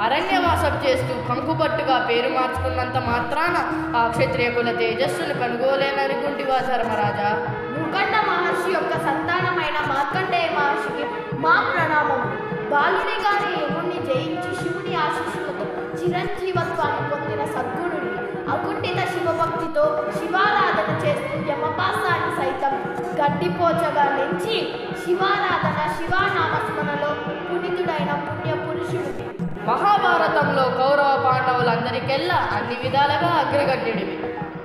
అరణ్యవాసం చేస్తూ కంకుపట్టుగా పేరు మార్చుకున్నంత మాత్రాన ఆ క్షత్రియ కుల తేజస్సును కనుగోలేననుకుంటివా ధర్మరాజా? ముఖండ మహర్షి యొక్క సంతానమైన మార్కండేయ మహర్షికి మా ప్రణామం. బాలునిగానే యముణ్ణి జయించి శివుని ఆశీస్సులతో చిరంజీవత్వాన్ని పొందిన సద్గుణుడి అకుంఠిత శివభక్తితో శివారాధన చేస్తూ యమపాసాన్ని సైతం గడ్డిపోచగా నెంచి శివారాధన శివానామస్మరణలో పునీతుడైన పుణ్య పురుషుడివి. మహాభారతంలో కౌరవ పాండవులందరికెల్లా అన్ని విధాలుగా అగ్రగణ్యుడివి.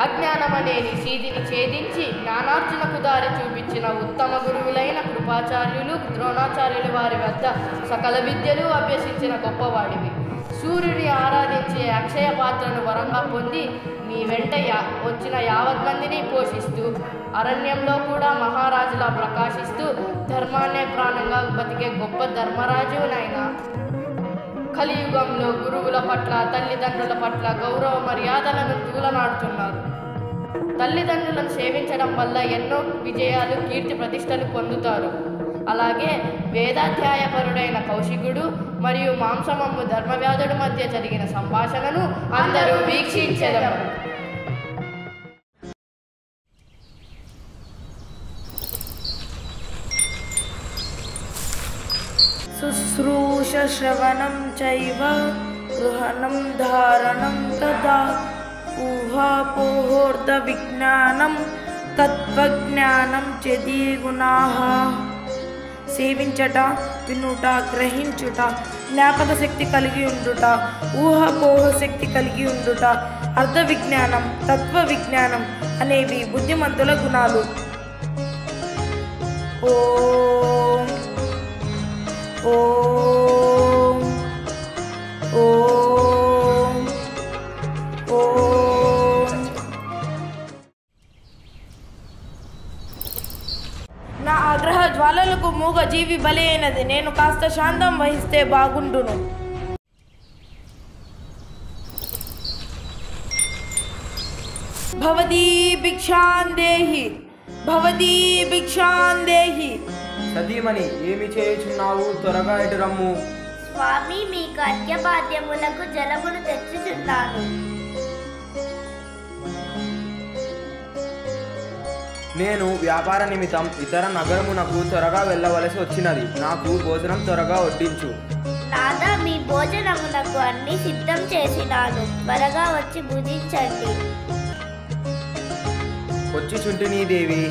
అజ్ఞానమనేని సీదిని ఛేదించి జ్ఞానార్జునకు దారి చూపించిన ఉత్తమ గురువులైన కృపాచార్యులు ద్రోణాచార్యులు వారి వద్ద సకల విద్యలు అభ్యసించిన గొప్పవాడివి. సూర్యుని ఆరాధించే అక్షయ పాత్రను వరంగా పొంది నీ వెంట వచ్చిన యావత్మందిని పోషిస్తూ అరణ్యంలో కూడా మహారాజులా ప్రకాశిస్తూ ధర్మాన్నే ప్రాణంగా బతికే గొప్ప ధర్మరాజునైనా కలియుగంలో గురువుల పట్ల తల్లిదండ్రుల పట్ల గౌరవ మర్యాదలను తూలనాడుతున్నారు. తల్లిదండ్రులను సేవించడం వల్ల ఎన్నో విజయాలు కీర్తి ప్రతిష్టలు పొందుతారు. అలాగే వేదాధ్యాయపరుడైన కౌశికుడు మరియు మాంసమమ్ము ధర్మవ్యాధుడి మధ్య జరిగిన సంభాషణను అందరూ వీక్షించెదరు. శుశ్రూష శ్రవణం చైవ గృహణం ధారణం తదా ఊహాపోహోర్ధ విజ్ఞానం తత్వజ్ఞానం చదిగుణాః. సేవించట, వినుట, గ్రహించుట, జ్ఞాపక శక్తి కలిగి ఉండుట, ఊహాపోహ శక్తి కలిగి ఉండుట, అర్ధ విజ్ఞానం, తత్వ విజ్ఞానం అనేవి బుద్ధిమంతుల గుణాలు. ఓం ఓం ఓం ఓం. నా ఆగ్రహ జ్వాలలకు మూగ జీవి బలి అయినది. నేను కాస్త శాంతం వహిస్తే బాగుండును. భవదీ భిక్షాందేహి భవదీ భిక్షాందేహి. సతీమణి, ఏమి చేయుచున్నావు? త్వరగా ఇటు రమ్ము. స్వామి, మీకు అర్ఘ్యపాద్యములకు జలమును తెచ్చుచున్నాను. నేను వ్యాపార నిమిత్తం ఇతర నగరమునకు త్వరగా వెళ్ళవలసి వచ్చినది. నాకు భోజనం త్వరగా వడ్డించు. నాదా, మీ భోజనములకు అన్ని సిద్ధం చేసినాను. త్వరగా వచ్చి భుజించండి. వచ్చి చుంటినీ దేవి.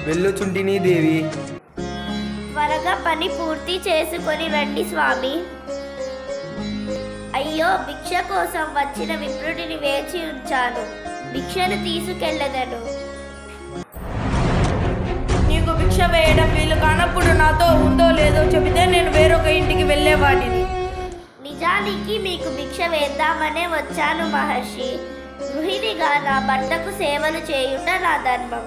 వెళ్ళుచుంటినీ దేవి. త్వరగా పని పూర్తి చేసుకొని రండి స్వామి. అయ్యో, భిక్ష కోసం వచ్చిన విప్రుడిని వేచి ఉంచాను. భిక్షను తీసుకెళ్ళదను. నీకు భిక్ష వేయడం వీలు కానప్పుడు నాతో ఉందో లేదో చెబితే నేను వేరొక ఇంటికి వెళ్ళేవాడిని. నిజానికి మీకు భిక్ష వేద్దామనే వచ్చాను మహర్షి. గృహిణిగా నా భర్తకు సేవలు చేయుట నా ధర్మం.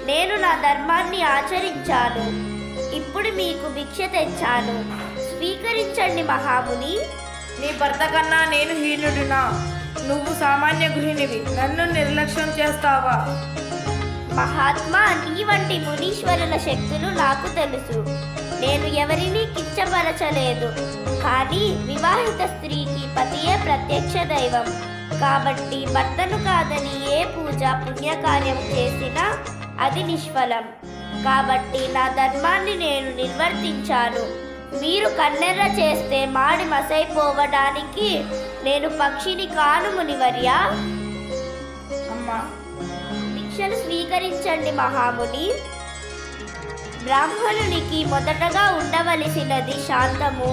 నేను నా ధర్మాన్ని ఆచరించాను. ఇప్పుడు మీకు భిక్ష తెచ్చాను. స్వీకరించండి మహాముని. నీ భర్త కన్నా నేను హీనుడినా? నువ్వు సామాన్య గృహిణివి, నన్ను నిర్లక్ష్యం చేస్తావా? మహాత్మా, నీ వంటి మునీశ్వరుల శక్తులు నాకు తెలుసు. నేను ఎవరినీ కించపరచలేదు. కానీ వివాహిత స్త్రీకి పతియే ప్రత్యక్ష దైవం. కాబట్టి భర్తను కాదని ఏ పూజ పుణ్యకార్యం చేసినా అది నిష్ఫలం. కాబట్టి నా ధర్మాన్ని నేను నిర్వర్తించాను. మీరు కన్నెర్ర చేస్తే మాడి మసైపోవడానికి నేను పక్షిని కాను మునివర్యా. అమ్మా, భిక్షను స్వీకరించండి మహాముని. బ్రాహ్మణునికి మొదటగా ఉండవలసినది శాంతము.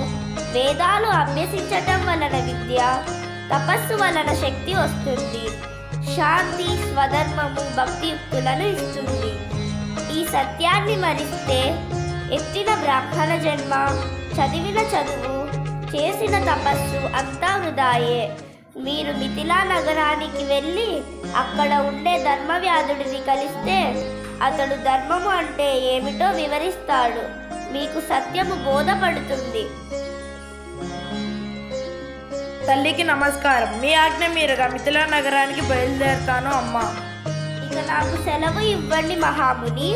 వేదాలు అభ్యసించటం వలన విద్య, తపస్సు వలన శక్తి వస్తుంది. శాంతి, స్వధర్మము భక్తియుక్తులను ఇస్తుంది. ఈ సత్యాన్ని మరిస్తే ఎత్తిన బ్రాహ్మణ జన్మ, చదివిన చదువు, చేసిన తపస్సు అంతా వృధాయే. మీరు మిథిలా నగరానికి వెళ్ళి అక్కడ ఉండే ధర్మవ్యాధుడిని కలిస్తే అతడు ధర్మము అంటే ఏమిటో వివరిస్తాడు. మీకు సత్యము బోధపడుతుంది. తల్లికి నమస్కారం. మీ ఆజ్ఞ మీరుగా మిథిలా నగరానికి బయలుదేరుతాను అమ్మా. ఇక నాకు సెలవు ఇవ్వండి మహాముని.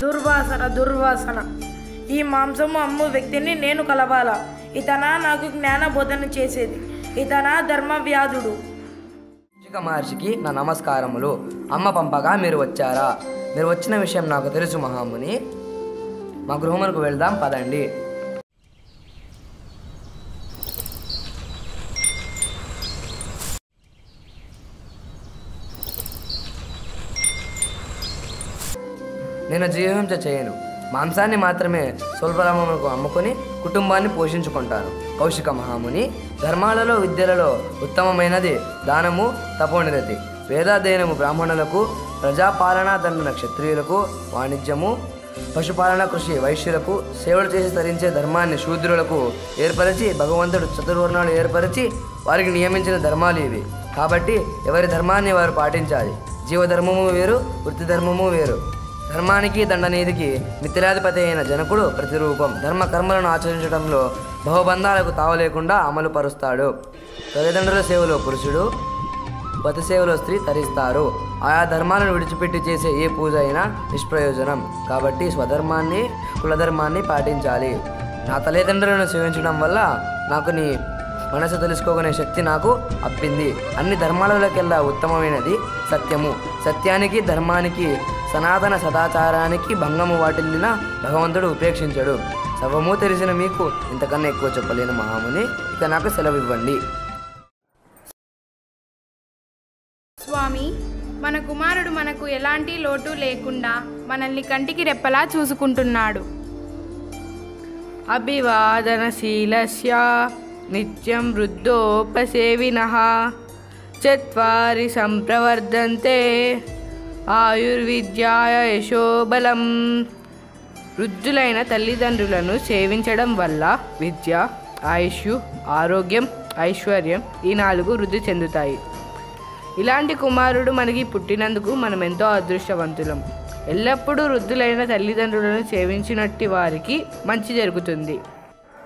దుర్వాసన దుర్వాసన. ఈ మాంసము అమ్ము వ్యక్తిని నేను కలవాలా? ఇతనా నాకు జ్ఞాన బోధన చేసేది? ఇతనా ధర్మవ్యాధుడు? మహర్షికి నా నమస్కారములు. అమ్మ పంపగా మీరు వచ్చారా? మీరు వచ్చిన విషయం నాకు తెలుసు మహాముని. మా గృహమునకు వెళ్దాం పదండి. నేను జీవహింస చేయను. మాంసాన్ని మాత్రమే స్వల్పలాభములకు అమ్ముకొని కుటుంబాన్ని పోషించుకుంటాను. కౌశిక మహాముని, ధర్మాలలో విద్యలలో ఉత్తమమైనది దానము తపోనిరతి. వేదాధ్యయనము బ్రాహ్మణులకు, ప్రజాపాలన దండన క్షత్రియులకు, వాణిజ్యము పశుపాలన కృషి వైశ్యులకు, సేవలు చేసి తరించే ధర్మాన్ని శూద్రులకు ఏర్పరిచి భగవంతుడు చతుర్వర్ణాలు ఏర్పరిచి వారికి నియమించిన ధర్మాలు ఇవి. కాబట్టి ఎవరి ధర్మాన్ని వారు పాటించాలి. జీవధర్మము వేరు, వృత్తి ధర్మము వేరు. ధర్మానికి దండనీతికి మిత్రాధిపతి అయిన జనకుడు ప్రతిరూపం. ధర్మ కర్మలను ఆచరించడంలో బహుబంధాలకు తావు లేకుండా అమలు పరుస్తాడు. తల్లిదండ్రుల సేవలో పురుషుడు, పతి సేవలో స్త్రీ తరిస్తారు. ఆయా ధర్మాలను విడిచిపెట్టి చేసే ఏ పూజ అయినా నిష్ప్రయోజనం. కాబట్టి స్వధర్మాన్ని, కులధర్మాన్ని పాటించాలి. నా తల్లిదండ్రులను సేవించడం వల్ల నాకు నీ మనసు తెలుసుకోగనే శక్తి నాకు అప్పింది. అన్ని ధర్మాలకెల్లా ఉత్తమమైనది సత్యము. సత్యానికి, ధర్మానికి, సనాతన సదాచారానికి భంగము వాటిల్లిన భగవంతుడు ఉపేక్షించడు. సర్వము తెలిసిన మీకు ఇంతకన్నా ఎక్కువ చెప్పలేను మహాముని. ఇక నాకు సెలవివ్వండి. స్వామి, మన కుమారుడు మనకు ఎలాంటి లోటు లేకుండా మనల్ని కంటికి రెప్పలా చూసుకుంటున్నాడు. అభివాదనశీలస్య నిత్యం వృద్ధోపసేవినః చత్వారి సంప్రవర్ధంతే ఆయుర్విద్యాయ యశోబలం. వృద్ధులైన తల్లిదండ్రులను సేవించడం వల్ల విద్య, ఆయుష్, ఆరోగ్యం, ఐశ్వర్యం ఈ 4 వృద్ధి చెందుతాయి. ఇలాంటి కుమారుడు మనకి పుట్టినందుకు మనం ఎంతో అదృష్టవంతులం. ఎల్లప్పుడూ వృద్ధులైన తల్లిదండ్రులను సేవించినట్టి వారికి మంచి జరుగుతుంది.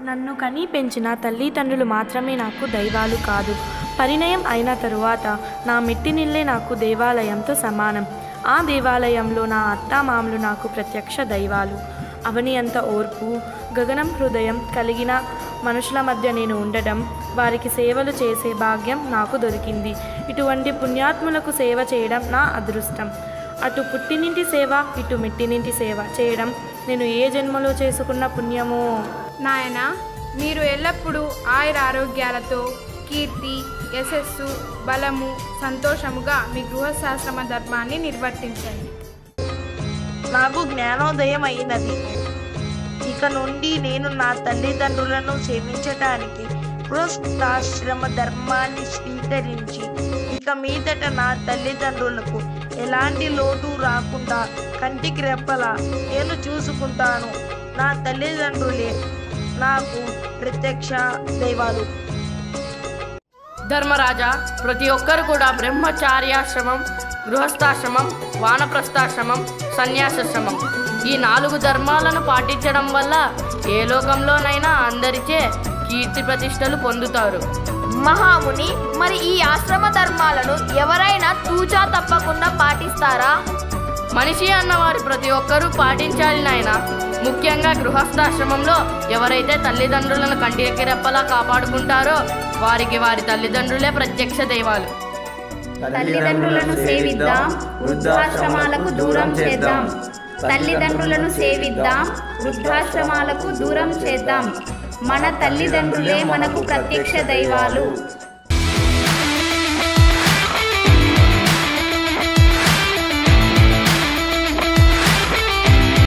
నన్ను కని పెంచిన తల్లిదండ్రులు మాత్రమే నాకు దైవాలు కాదు. పరిణయం అయిన తరువాత నా మెట్టినిల్లే నాకు దేవాలయంతో సమానం. ఆ దేవాలయంలో నా అత్తామామలు నాకు ప్రత్యక్ష దైవాలు. అవని అంత ఓర్పు, గగనం హృదయం కలిగిన మనుషుల మధ్య నేను ఉండడం, వారికి సేవలు చేసే భాగ్యం నాకు దొరికింది. ఇటువంటి పుణ్యాత్ములకు సేవ చేయడం నా అదృష్టం. అటు పుట్టినింటి సేవ, ఇటు మెట్టినింటి సేవ చేయడం నేను ఏ జన్మలో చేసుకున్న పుణ్యమో. నాయన, మీరు ఎల్లప్పుడూ ఆయుర ఆరోగ్యాలతో, కీర్తి, యశస్సు, బలము, సంతోషముగా మీ గృహస్థాశ్రమ ధర్మాన్ని నిర్వర్తించండి. నాకు జ్ఞానోదయం అయినది. ఇక నుండి నేను నా తల్లిదండ్రులను సేవించటానికి గృహస్థాశ్రమ ధర్మాన్ని స్వీకరించి ఇక మీదట నా తల్లిదండ్రులకు ఎలాంటి లోటు రాకుండా కంటికి రెప్పలా నేను చూసుకుంటాను. నా తల్లిదండ్రులే నాకు ప్రత్యక్ష దైవాలు. ధర్మరాజా, ప్రతి ఒక్కరు కూడా బ్రహ్మచార్యాశ్రమం, గృహస్థాశ్రమం, వానప్రస్థాశ్రమం, సన్యాసాశ్రమం ఈ 4 ధర్మాలను పాటించడం వల్ల ఏ లోకంలోనైనా అందరిచే కీర్తి ప్రతిష్టలు పొందుతారు. మహాముని, మరి ఈ ఆశ్రమ ధర్మాలను ఎవరైనా తూచా తప్పకుండా పాటిస్తారా? మనిషి అన్నవారు ప్రతి ఒక్కరూ పాటించాలి నాయన. ముఖ్యంగా గృహస్థాశ్రమంలో ఎవరైతే తల్లిదండ్రులను కంటికి రెప్పలా కాపాడుకుంటారో వారికి వారి తల్లిదండ్రులే ప్రత్యక్ష దైవాలు. తల్లిదండ్రులను సేవిద్దాం, వృద్ధాశ్రమాలకు దూరం చేద్దాం. తల్లిదండ్రులను సేవిద్దాం, వృద్ధాశ్రమాలకు దూరం చేద్దాం. మన తల్లిదండ్రులే మనకు ప్రత్యక్ష దైవాలు.